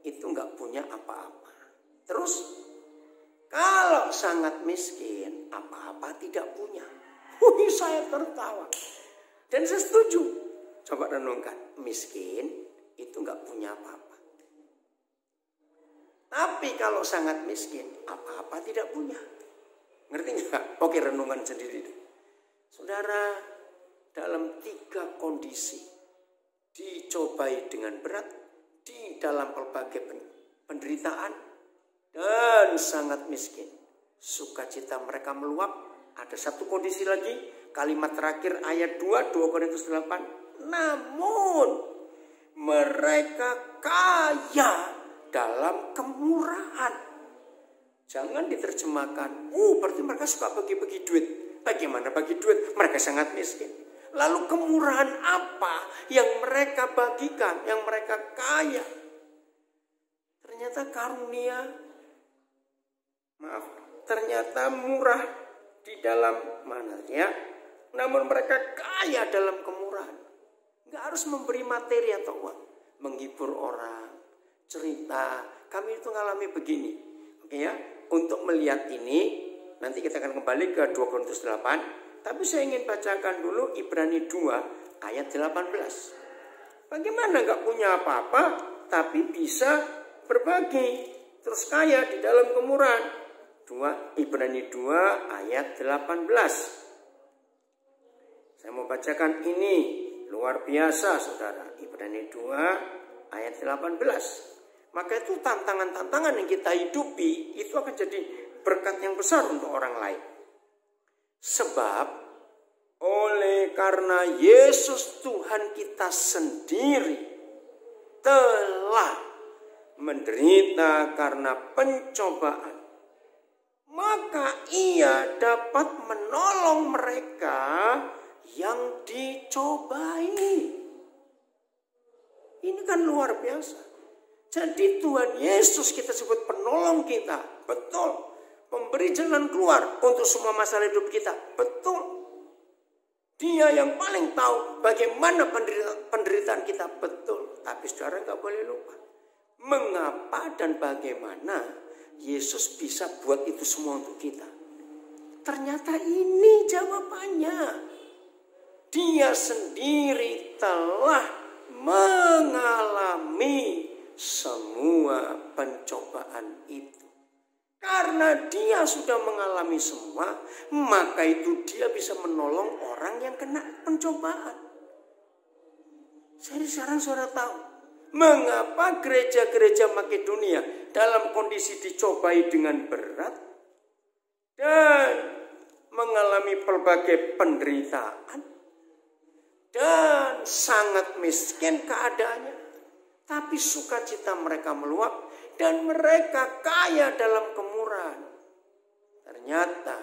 itu nggak punya apa-apa. Terus, kalau sangat miskin, apa-apa tidak punya. Saya tertawa. Dan saya setuju. Coba renungkan, miskin itu nggak punya apa-apa. Tapi kalau sangat miskin, apa-apa tidak punya. Ngerti nggak? Oke, renungan sendiri. Saudara, dalam 3 kondisi, dicobai dengan berat, di dalam berbagai penderitaan, dan sangat miskin. Sukacita mereka meluap. Ada satu kondisi lagi, kalimat terakhir ayat 2 Korintus 8. Namun mereka kaya dalam kemurahan. Jangan diterjemahkan, berarti mereka suka bagi-bagi duit. Bagaimana bagi duit? Mereka sangat miskin. Lalu kemurahan apa yang mereka bagikan, yang mereka kaya? Ternyata karunia, ternyata murah di dalam mana ya? Namun mereka kaya dalam kemurahan. Nggak harus memberi materi atau uang. Menghibur orang, cerita, kami itu ngalami begini. Oke ya, untuk melihat ini, nanti kita akan kembali ke 2 Korintus 8. Tapi saya ingin bacakan dulu Ibrani 2 ayat 18. Bagaimana nggak punya apa-apa, tapi bisa berbagi, terus kaya di dalam kemurahan. Ibrani 2 ayat 18. Saya mau bacakan ini, luar biasa saudara. Ibrani 2 ayat 18. Maka itu tantangan-tantangan yang kita hidupi, itu akan jadi berkat yang besar untuk orang lain. Sebab oleh karena Yesus Tuhan kita sendiri telah menderita karena pencobaan, maka ia dapat menolong mereka yang dicobai. Ini kan luar biasa. Jadi Tuhan Yesus kita sebut penolong kita. Betul. Memberi jalan keluar untuk semua masalah hidup kita. Betul. Dia yang paling tahu bagaimana penderitaan kita. Betul. Tapi saudara nggak boleh lupa. Mengapa dan bagaimana Yesus bisa buat itu semua untuk kita? Ternyata ini jawabannya. Dia sendiri telah mengalami semua pencobaan itu. Karena dia sudah mengalami semua, maka itu dia bisa menolong orang yang kena pencobaan. Jadi sekarang saudara tahu mengapa gereja-gereja Makedonia dalam kondisi dicobai dengan berat dan mengalami berbagai penderitaan dan sangat miskin keadaannya. Tapi sukacita mereka meluap dan mereka kaya dalam kemurahan. Ternyata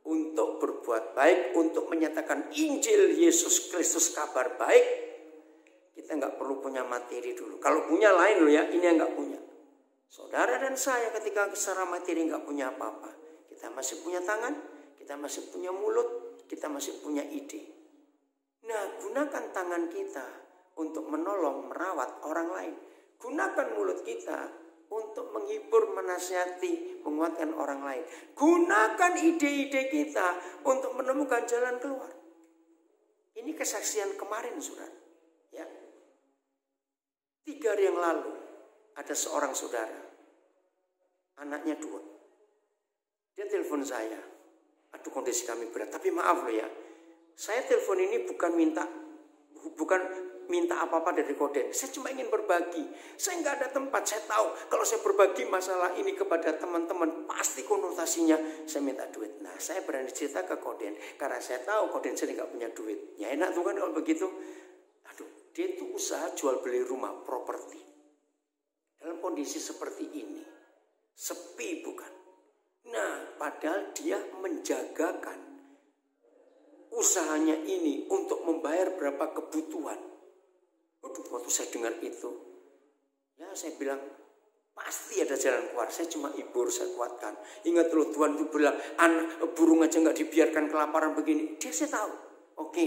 untuk berbuat baik, untuk menyatakan Injil Yesus Kristus kabar baik, kita nggak perlu punya materi dulu. Kalau punya lain loh ya, ini yang nggak punya. Saudara dan saya ketika secara materi nggak punya apa-apa, kita masih punya tangan, kita masih punya mulut, kita masih punya ide. Nah, gunakan tangan kita untuk menolong, merawat orang lain. Gunakan mulut kita untuk menghibur, menasihati, menguatkan orang lain. Gunakan ide-ide kita untuk menemukan jalan keluar. Ini kesaksian kemarin, saudara. Ya. 3 hari yang lalu ada seorang saudara, anaknya 2. Dia telepon saya. Aduh, kondisi kami berat. Tapi maaf loh ya, saya telepon ini bukan minta apa-apa dari Koden. Saya cuma ingin berbagi. Saya nggak ada tempat. Saya tahu kalau saya berbagi masalah ini kepada teman-teman, pasti konotasinya saya minta duit. Nah, saya berani cerita ke Koden karena saya tahu Koden sendiri nggak punya duit. Ya enak tuh kan kalau begitu. Aduh, dia itu usaha jual beli rumah, properti. Dalam kondisi seperti ini, sepi bukan? Nah, padahal dia menjagakan usahanya ini untuk membayar berapa kebutuhan. Waduh, waktu saya dengar itu, ya saya bilang, pasti ada jalan keluar. Saya cuma hibur, saya kuatkan. Ingat loh, Tuhan itu bilang, anak burung aja nggak dibiarkan kelaparan begini. Dia saya tahu. Oke,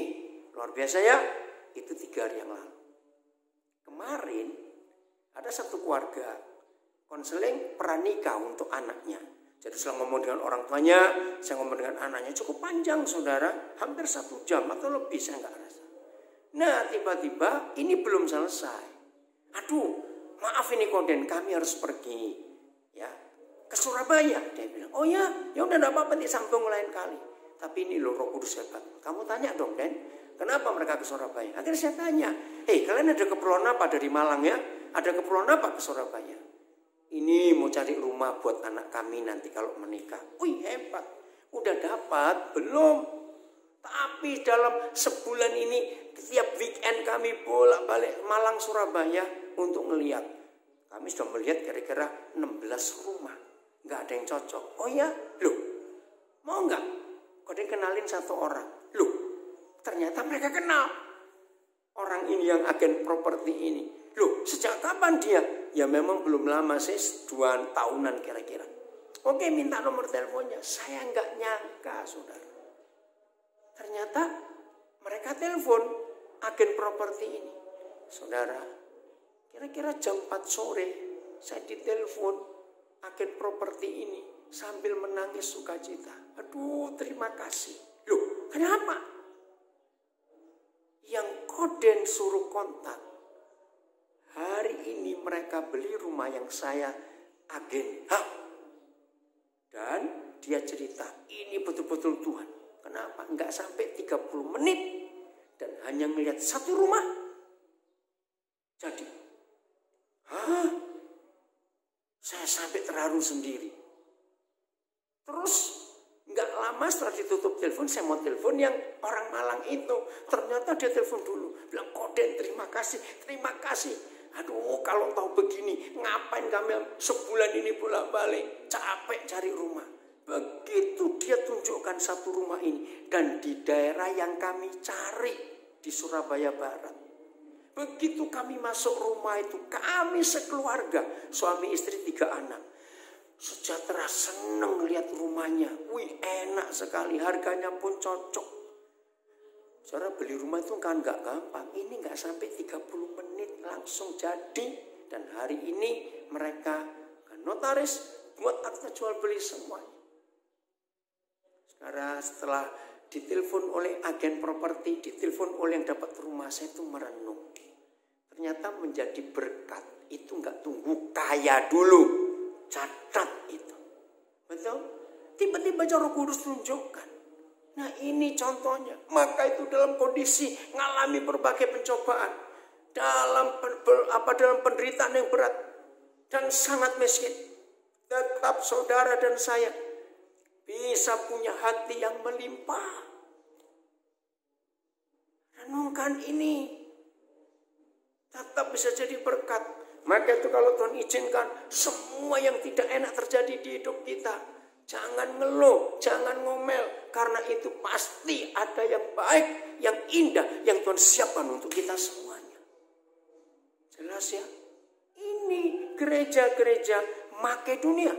luar biasa ya. Itu 3 hari yang lalu. Kemarin, ada satu keluarga, konseling pranikah untuk anaknya. Jadi setelah ngomong dengan orang tuanya, saya ngomong dengan anaknya. Cukup panjang, saudara. Hampir 1 jam atau lebih, saya nggak rasa. Nah, tiba-tiba ini belum selesai. Aduh, maaf ini Koden, kami harus pergi ya ke Surabaya. Dia bilang, oh ya udah enggak apa-apa, disambung lain kali. Tapi ini loh Roh Kudus hebat. Kamu tanya dong, Den, kenapa mereka ke Surabaya? Akhirnya saya tanya, kalian ada keperluan apa dari Malang ya? Ada keperluan apa ke Surabaya? Ini mau cari rumah buat anak kami nanti kalau menikah. Wih, hebat. Udah dapat? Belum. Tapi dalam sebulan ini setiap weekend kami bolak-balik Malang Surabaya untuk melihat. Kami sudah melihat kira-kira 16 rumah. Nggak ada yang cocok. Oh ya? Loh, mau nggak? Kau kenalin 1 orang. Loh, ternyata mereka kenal. Orang ini yang agen properti ini. Loh, sejak kapan dia? Ya memang belum lama sih, 2 tahunan kira-kira. Oke, minta nomor teleponnya. Saya nggak nyangka, saudara. Ternyata mereka telepon agen properti ini. Saudara, kira-kira jam 4 sore saya ditelepon agen properti ini sambil menangis sukacita. Aduh, terima kasih. Loh, kenapa? Yang Koden suruh kontak. Hari ini mereka beli rumah yang saya agen. Dan dia cerita, ini betul-betul Tuhan. Kenapa? Enggak sampai 30 menit. Dan hanya melihat 1 rumah. Jadi. Saya sampai terharu sendiri. Terus. Enggak lama setelah ditutup telepon. Saya mau telepon yang orang Malang itu. Ternyata dia telepon dulu. Bilang, Koden terima kasih. Terima kasih. Aduh, kalau tahu begini. Ngapain kami sebulan ini bolak-balik. Capek cari rumah. Begitu dia tunjukkan 1 rumah ini. Dan di daerah yang kami cari. Di Surabaya Barat. Begitu kami masuk rumah itu. Kami sekeluarga. Suami istri 3 anak. Sejahtera, seneng lihat rumahnya. Wih, enak sekali. Harganya pun cocok. Saudara, beli rumah itu kan gak gampang. Ini gak sampai 30 menit langsung jadi. Dan hari ini mereka kan notaris buat akta jual beli semuanya. Setelah ditelepon oleh agen properti, ditelepon oleh yang dapat rumah, saya itu merenung. Ternyata menjadi berkat itu nggak tunggu kaya dulu, catat itu, betul? Tiba-tiba Roh Kudus tunjukkan. Nah ini contohnya. Maka itu dalam kondisi ngalami berbagai pencobaan, dalam penderitaan yang berat dan sangat miskin, tetap saudara dan saya bisa punya hati yang melimpah. Renungkan ini. Tetap bisa jadi berkat. Maka itu kalau Tuhan izinkan semua yang tidak enak terjadi di hidup kita. Jangan ngeluh, jangan ngomel. Karena itu pasti ada yang baik, yang indah, yang Tuhan siapkan untuk kita semuanya. Jelas ya? Ini gereja-gereja Makedonia.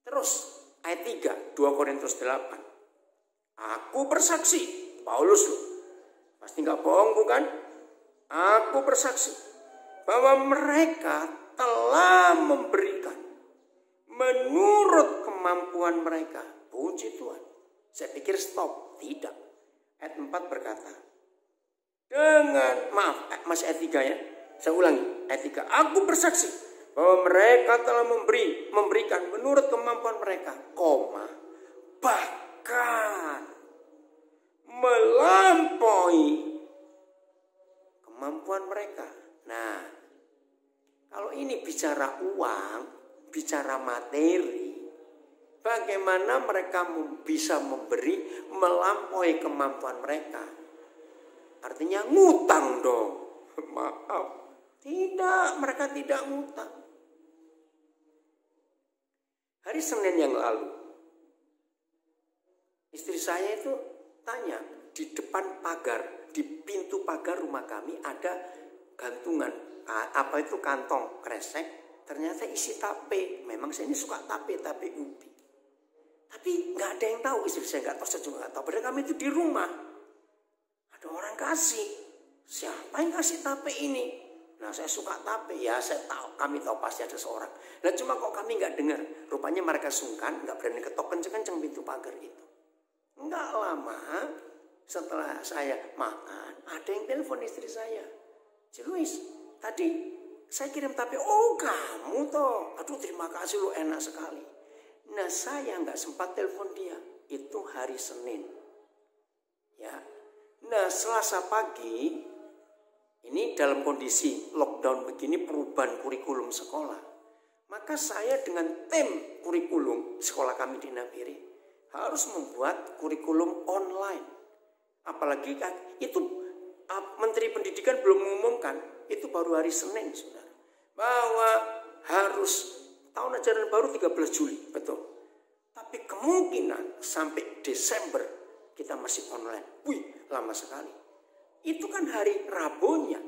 Terus. Ayat 3, 2 Korintus 8. Aku bersaksi, Paulus loh. Pasti gak bohong bukan? Aku bersaksi bahwa mereka telah memberikan menurut kemampuan mereka. Puji Tuhan. Saya pikir stop. Tidak. Ayat 4 berkata, masih ayat 3 ya. Saya ulangi, ayat 3. Aku bersaksi bahwa mereka telah memberikan menurut kemampuan mereka, bahkan melampaui kemampuan mereka. Nah, kalau ini bicara uang, bicara materi, bagaimana mereka bisa memberi melampaui kemampuan mereka? Artinya ngutang dong. Maaf. Tidak, mereka tidak ngutang. Hari Senin yang lalu, istri saya itu tanya, di depan pagar, di pintu pagar rumah kami ada gantungan, kantong kresek, ternyata isi tape. Memang saya ini suka tape ubi. Tapi nggak ada yang tahu, istri saya nggak tahu, saya juga nggak tahu. Padahal kami itu di rumah, ada orang kasih. Siapa yang kasih tape ini? Nah, saya suka tape, ya saya tahu, kami tahu pasti ada seorang. Nah, cuma kok kami nggak dengar. Rupanya mereka sungkan, nggak berani ketok kenceng-kenceng pintu pagar itu. Nggak lama setelah saya makan, ada yang telepon istri saya. Si Luis, tadi saya kirim tape. Oh, kamu toh. Aduh, terima kasih, lu enak sekali. Nah, saya nggak sempat telepon dia. Itu hari Senin. Ya. Nah, Selasa pagi, ini dalam kondisi lockdown begini, perubahan kurikulum sekolah. Maka saya dengan tim kurikulum sekolah kami di Nabire harus membuat kurikulum online. Apalagi kan itu Menteri Pendidikan belum mengumumkan, itu baru hari Senin, saudara, bahwa harus tahun ajaran baru 13 Juli, betul. Tapi kemungkinan sampai Desember kita masih online. Wih, lama sekali. Itu kan hari Rabunya.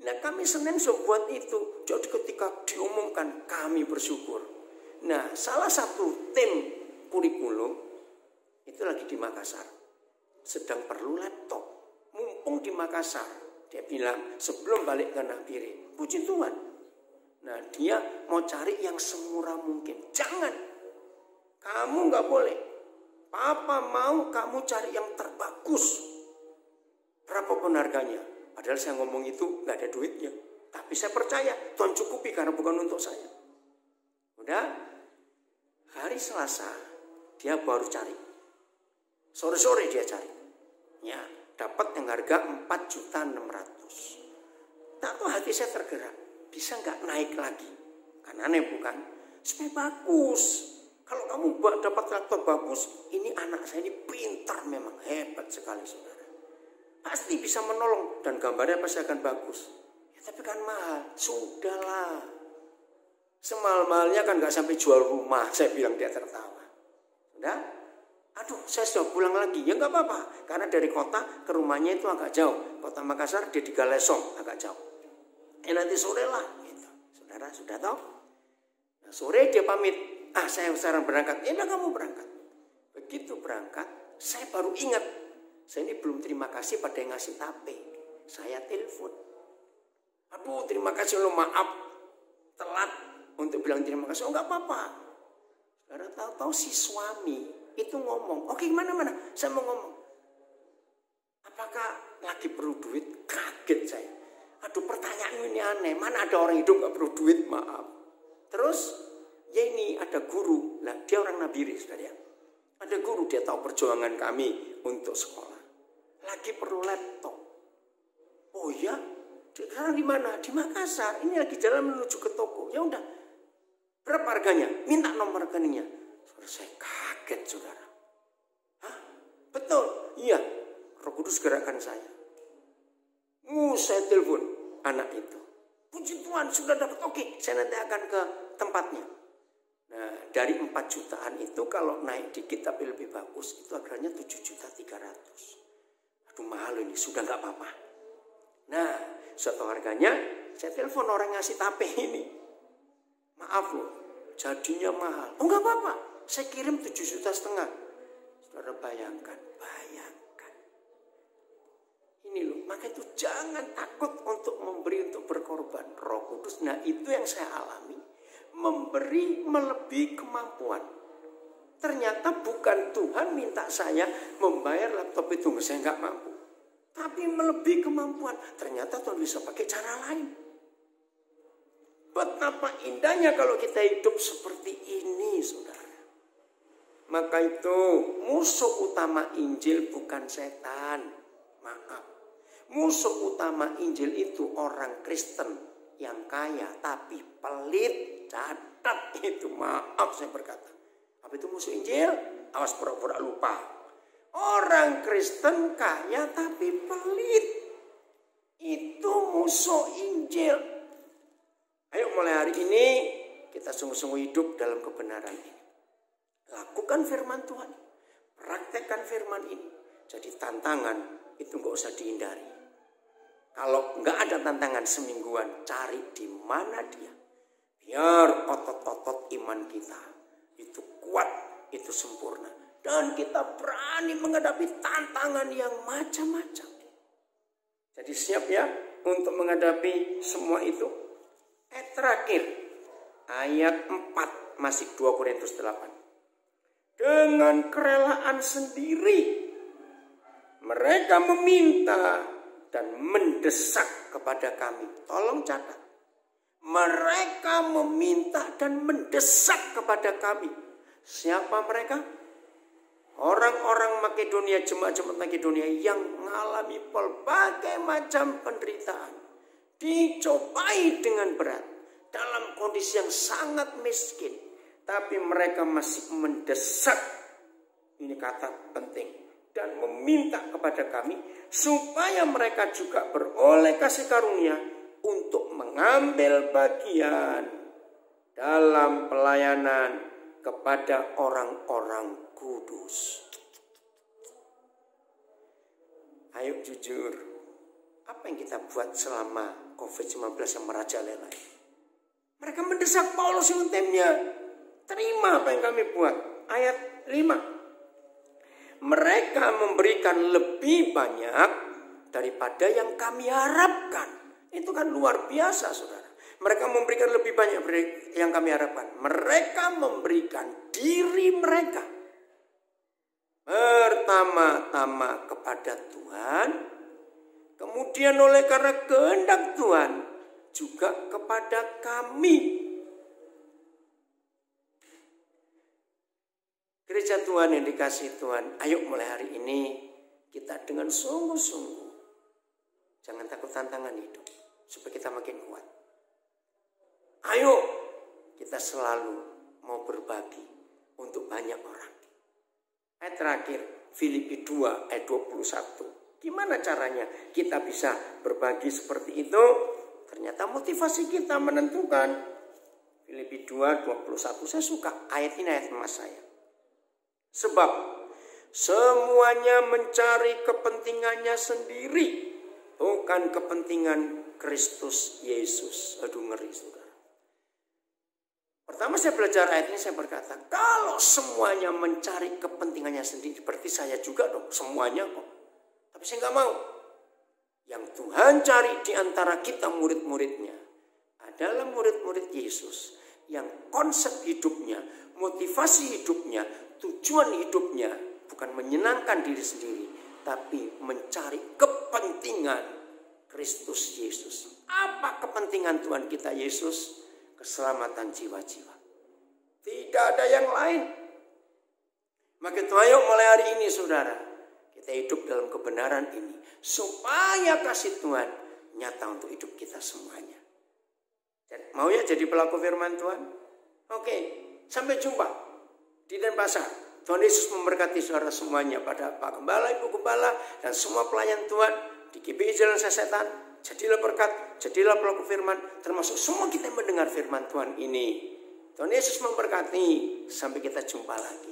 Nah, kami Senin sudah buat itu. Jadi ketika diumumkan, kami bersyukur. Nah, salah satu tim kurikulum itu lagi di Makassar. Sedang perlu laptop. Mumpung di Makassar. Dia bilang sebelum balik ke Nabire. Puji Tuhan. Nah, dia mau cari yang semurah mungkin. Jangan. Kamu nggak boleh. Papa mau kamu cari yang terbagus. Berapapun harganya. Padahal saya ngomong itu nggak ada duitnya. Tapi saya percaya Tuhan cukupi karena bukan untuk saya. Udah. Hari Selasa dia baru cari. Sore-sore dia cari. Ya, dapat yang harga 4.600.000. Tak tahu hati saya tergerak. Bisa nggak naik lagi? Kan aneh bukan? Supaya bagus. Kalau kamu dapat laptop bagus, ini anak saya ini pintar memang, hebat sekali saudara. Pasti bisa menolong dan gambarnya pasti akan bagus. Ya, tapi kan mahal. Sudahlah. Semahal-mahalnya kan nggak sampai jual rumah, saya bilang. Dia tertawa. Sudah? Aduh, saya sudah pulang lagi. Ya nggak apa-apa, karena dari kota ke rumahnya itu agak jauh. Kota Makassar dia di Galesong, agak jauh. Nanti sore lah, gitu. Saudara sudah tahu? Nah, sore dia pamit. Saya sekarang berangkat. Enak kamu berangkat. Begitu berangkat, saya baru ingat. Saya ini belum terima kasih pada yang ngasih tape. Saya telepon. Aduh, terima kasih lo, maaf. Telat untuk bilang terima kasih. Oh, nggak apa-apa. Karena tahu-tahu si suami itu ngomong. Oke, mana? Saya mau ngomong. Apakah lagi perlu duit? Kaget saya. Aduh, pertanyaan ini aneh. Mana ada orang hidup nggak perlu duit? Maaf. Terus, ya ini ada guru. Nah, dia orang Nabire, saudara. Ada guru, dia tahu perjuangan kami untuk sekolah. Lagi perlu laptop. Oh ya? Sekarang di mana? Di Makassar. Ini lagi jalan menuju ke toko. Ya udah. Berapa harganya? Minta nomor rekeningnya. Saya kaget, saudara. Hah? Betul? Iya. Roh Kudus gerakan saya. Saya telepon anak itu. Puji Tuhan sudah dapat. Oke, saya nanti akan ke tempatnya. Nah, dari 4 jutaan itu kalau naik dikit tapi lebih bagus, itu harganya 7.300.000. Aduh, mahal ini, sudah nggak apa-apa. Nah, suatu harganya, saya telepon orang ngasih tape ini. Maaf loh, jadinya mahal. Oh, nggak apa-apa, saya kirim 7,5 juta. Saudara bayangkan. Ini loh, maka itu jangan takut untuk memberi, untuk berkorban. Roh Kudus, nah itu yang saya alami. Memberi melebihi kemampuan. Ternyata bukan Tuhan minta saya membayar laptop itu, saya nggak mampu. Tapi melebihi kemampuan. Ternyata Tuhan bisa pakai cara lain. Betapa indahnya kalau kita hidup seperti ini, saudara. Maka itu musuh utama Injil bukan setan. Maaf. Musuh utama Injil itu orang Kristen yang kaya tapi pelit. Catat itu, maaf saya berkata. Apa itu musuh Injil? Awas pura-pura lupa. Orang Kristen kaya tapi pelit. Itu musuh Injil. Ayo mulai hari ini kita sungguh-sungguh hidup dalam kebenaran ini. Lakukan firman Tuhan. Praktekkan firman ini. Jadi tantangan itu nggak usah dihindari. Kalau nggak ada tantangan semingguan, cari di mana dia. Biar otot-otot iman kita itu kuat, itu sempurna. Dan kita berani menghadapi tantangan yang macam-macam. Jadi siap ya untuk menghadapi semua itu. Terakhir, ayat 4, masih 2 Korintus 8. Dengan kerelaan sendiri, mereka meminta dan mendesak kepada kami. Tolong catat. Mereka meminta dan mendesak kepada kami. Siapa mereka? Orang-orang Makedonia, jemaat-jemaat Makedonia yang mengalami berbagai macam penderitaan. Dicobai dengan berat. Dalam kondisi yang sangat miskin. Tapi mereka masih mendesak. Ini kata penting. Dan meminta kepada kami. Supaya mereka juga beroleh kasih karunia. Untuk mengambil bagian dalam pelayanan kepada orang-orang kudus. Ayo jujur, apa yang kita buat selama COVID-19 yang merajalela? Mereka mendesak Paulus yang timnya. Terima apa yang kami buat. Ayat 5. Mereka memberikan lebih banyak daripada yang kami harapkan. Itu kan luar biasa, saudara. Mereka memberikan lebih banyak yang kami harapkan. Mereka memberikan diri mereka. Pertama-tama kepada Tuhan. Kemudian oleh karena kehendak Tuhan. Juga kepada kami. Gereja Tuhan yang dikasihi Tuhan. Ayo mulai hari ini kita dengan sungguh-sungguh. Jangan takut tantangan hidup. Supaya kita makin kuat. Ayo kita selalu mau berbagi untuk banyak orang. Ayat terakhir Filipi 2 ayat 21. Gimana caranya kita bisa berbagi seperti itu? Ternyata motivasi kita menentukan. Filipi 2 21. Saya suka ayat ini, ayat emas saya. Sebab semuanya mencari kepentingannya sendiri. Bukan kepentingan Kristus Yesus. Aduh, ngeri, saudara. Pertama saya belajar ayat ini, saya berkata, kalau semuanya mencari kepentingannya sendiri, berarti saya juga dong, semuanya kok. Tapi saya nggak mau. Yang Tuhan cari di antara kita murid-muridnya adalah murid-murid Yesus. Yang konsep hidupnya, motivasi hidupnya, tujuan hidupnya bukan menyenangkan diri sendiri, tapi mencari kepentingan Kristus Yesus. Apa kepentingan Tuhan kita Yesus? Keselamatan jiwa-jiwa. Tidak ada yang lain. Maka itu ayo mulai hari ini, saudara, kita hidup dalam kebenaran ini. Supaya kasih Tuhan nyata untuk hidup kita semuanya. Mau ya jadi pelaku firman Tuhan? Oke, sampai jumpa di Denpasar. Tuhan Yesus memberkati saudara semuanya, pada Pak Gembala, Ibu Gembala, dan semua pelayan Tuhan di GBI Jalan Sasetan. Jadilah berkat, jadilah pelaku firman, termasuk semua kita yang mendengar firman Tuhan ini. Tuhan Yesus memberkati. Sampai kita jumpa lagi.